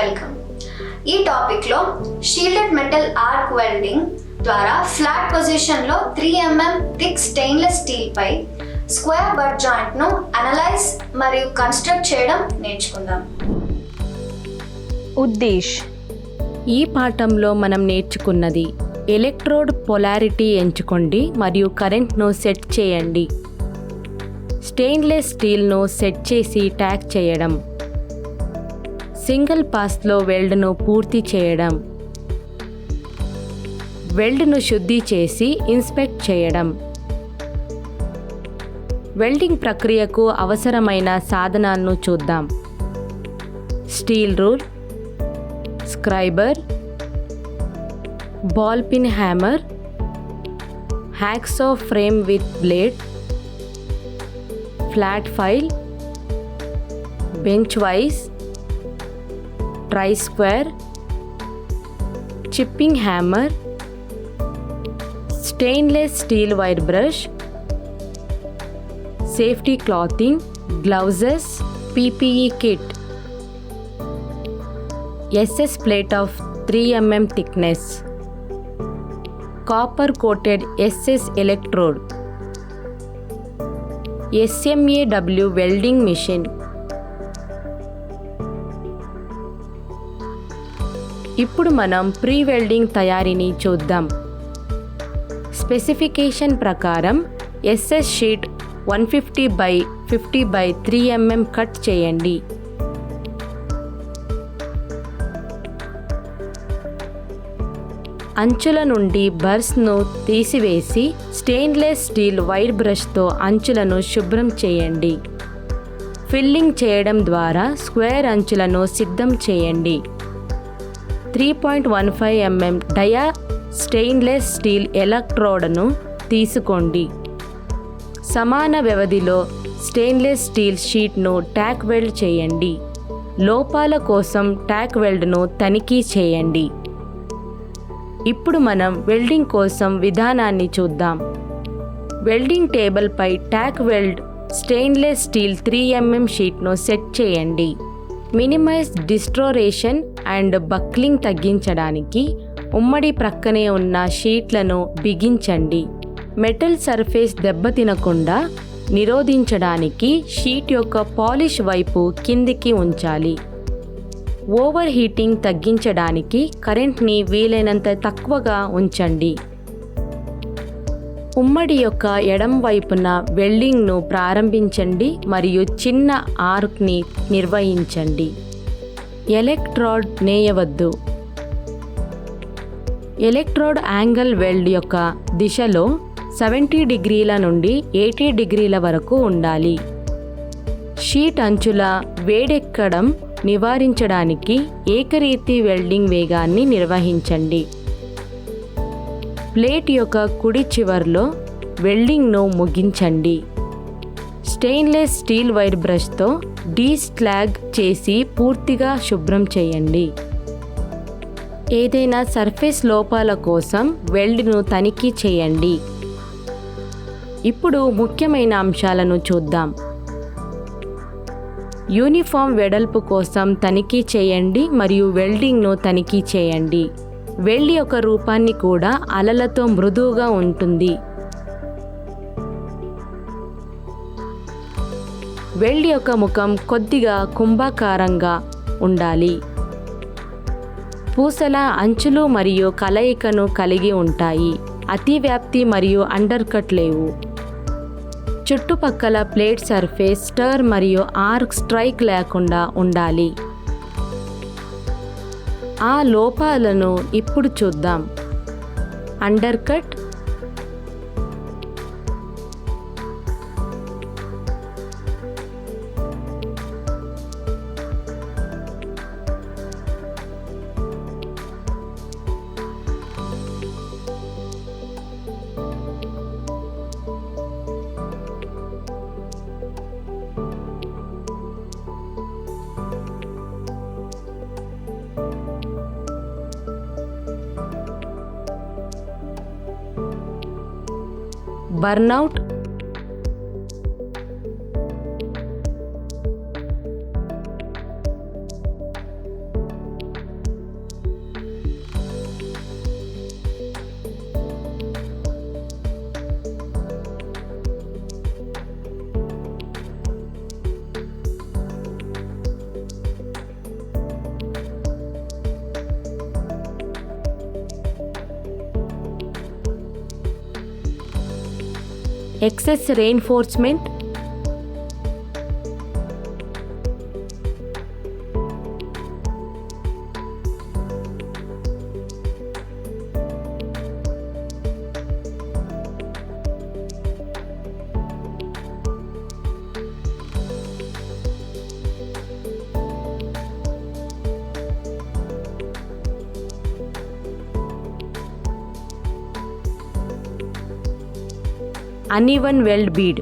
Welcome. ఈ టాపిక్లో shielded metal arc welding ద్వారా ఫ్లాట్ పొజిషన్లో 3mm థిక్ స్టెయిన్లెస్ స్టీల్పై స్క్వేర్ బట్ జాయింట్ను అనలైజ్ మరియు కన్స్ట్రక్ట్ చేయడం నేర్చుకుందాం. ఉద్దేశ్. ఈ పాఠంలో మనం నేర్చుకున్నది ఎలక్ట్రోడ్ పొలారిటీ ఎంచుకోండి మరియు కరెంట్ను సెట్ చేయండి. స్టెయిన్లెస్ స్టీల్ను సెట్ చేసి ట్యాగ్ చేయడం. సింగిల్ పాస్లో వెల్డ్ను పూర్తి చేయడం. వెల్డ్ను శుద్ధి చేసి ఇన్స్పెక్ట్ చేయడం. వెల్డింగ్ ప్రక్రియకు అవసరమైన సాధనాలను చూద్దాం. Steel rule, scriber, ball peen hammer, hacksaw frame with blade, flat file, bench vice, try square, chipping hammer, stainless steel wire brush, safety clothing, gloves, PPE kit, SS plate of 3mm thickness, copper coated SS electrode, SMAW welding machine. ఇప్పుడు మనం pre welding తయారీని చూద్దాం. Specification ప్రకారం SS sheet 150x50 x 3mm cut చేయండి. అంచుల నుండి బర్స్ను తీసివేసి stainless steel wire బ్రష్తో అంచులను శుభ్రం చేయండి. ఫిల్లింగ్ చేయడం ద్వారా స్క్వేర్ అంచులను సిద్ధం చేయండి. 3.15mm డయా స్టెయిన్లెస్ స్టీల్ ఎలక్ట్రోడ్ను తీసుకోండి. సమాన వ్యవధిలో స్టెయిన్లెస్ స్టీల్ షీట్ను ట్యాక్ వెల్డ్ చేయండి. లోపాల కోసం ట్యాక్ వెల్డ్ను తనిఖీ చేయండి. ఇప్పుడు మనం వెల్డింగ్ కోసం విధానాన్ని చూద్దాం. వెల్డింగ్ టేబుల్పై tack weld stainless steel 3mm షీట్ను సెట్ చేయండి. మినిమైజ్ డిస్టోరేషన్ అండ్ బక్లింగ్ తగ్గించడానికి ఉమ్మడి ప్రక్కనే ఉన్న షీట్లను బిగించండి. మెటల్ సర్ఫేస్ దెబ్బతినకుండా నిరోధించడానికి షీట్ యొక్క పాలిష్ వైపు కిందికి ఉంచాలి. ఓవర్ హీటింగ్ తగ్గించడానికి కరెంట్ని వీలైనంత తక్కువగా ఉంచండి. ఉమ్మడి యొక్క ఎడమ వైపున వెల్డింగ్ను ప్రారంభించండి మరియు చిన్న ఆర్క్ని నిర్వహించండి. ఎలక్ట్రోడ్ నేయవద్దు. ఎలక్ట్రోడ్ యాంగిల్ వెల్డ్ యొక్క దిశలో 70 డిగ్రీల నుండి 80 డిగ్రీల వరకు ఉండాలి. షీట్ అంచుల వేడెక్కడం నివారించడానికి ఏకరీతి వెల్డింగ్ వేగాన్ని నిర్వహించండి. ప్లేట్ యొక్క కుడి చివర్లో వెల్డింగ్ను ముగించండి. స్టెయిన్లెస్ స్టీల్ వైర్ బ్రష్తో డీస్లాగ్ చేసి పూర్తిగా శుభ్రం చేయండి. ఏదైనా సర్ఫేస్ లోపాల కోసం వెల్డ్ను తనిఖీ చేయండి. ఇప్పుడు ముఖ్యమైన అంశాలను చూద్దాం. యూనిఫామ్ వెడల్పు కోసం తనిఖీ చేయండి మరియు వెల్డింగ్ను తనిఖీ చేయండి. వెల్డ్ యొక్క రూపాన్ని కూడా అలలతో మృదువుగా ఉంటుంది. వెల్డ్ యొక్క ముఖం కొద్దిగా కుంభాకారంగా ఉండాలి. పూసల అంచులు మరియు కలయికను కలిగి ఉంటాయి. అతివ్యాప్తి మరియు అండర్ కట్ లేవు. చుట్టుపక్కల ప్లేట్ సర్ఫేస్ స్టర్ మరియు ఆర్క్ స్ట్రైక్ లేకుండా ఉండాలి. ఆ లోపాలను ఇప్పుడు చూద్దాం. Under cut, burnout, excess reinforcement, uneven weld bead,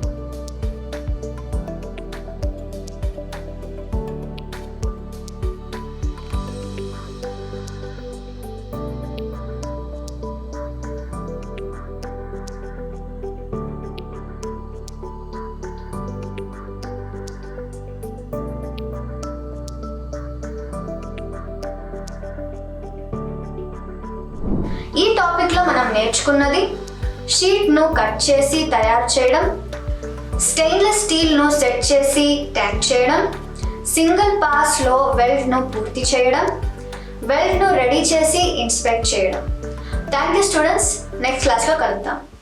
ఈ టాపిక్లో మనం నేర్చుకున్నది షీట్ను కట్ చేసి తయారు చేయడం, స్టెయిన్లెస్ స్టీల్ను సెట్ చేసి ట్యాగ్ చేయడం, సింగిల్ పాస్లో వెల్డ్ను పూర్తి చేయడం, వెల్డ్ను రెడీ చేసి ఇన్స్పెక్ట్ చేయడం. థ్యాంక్ యూ స్టూడెంట్స్, నెక్స్ట్ క్లాస్లో కలుద్దాం.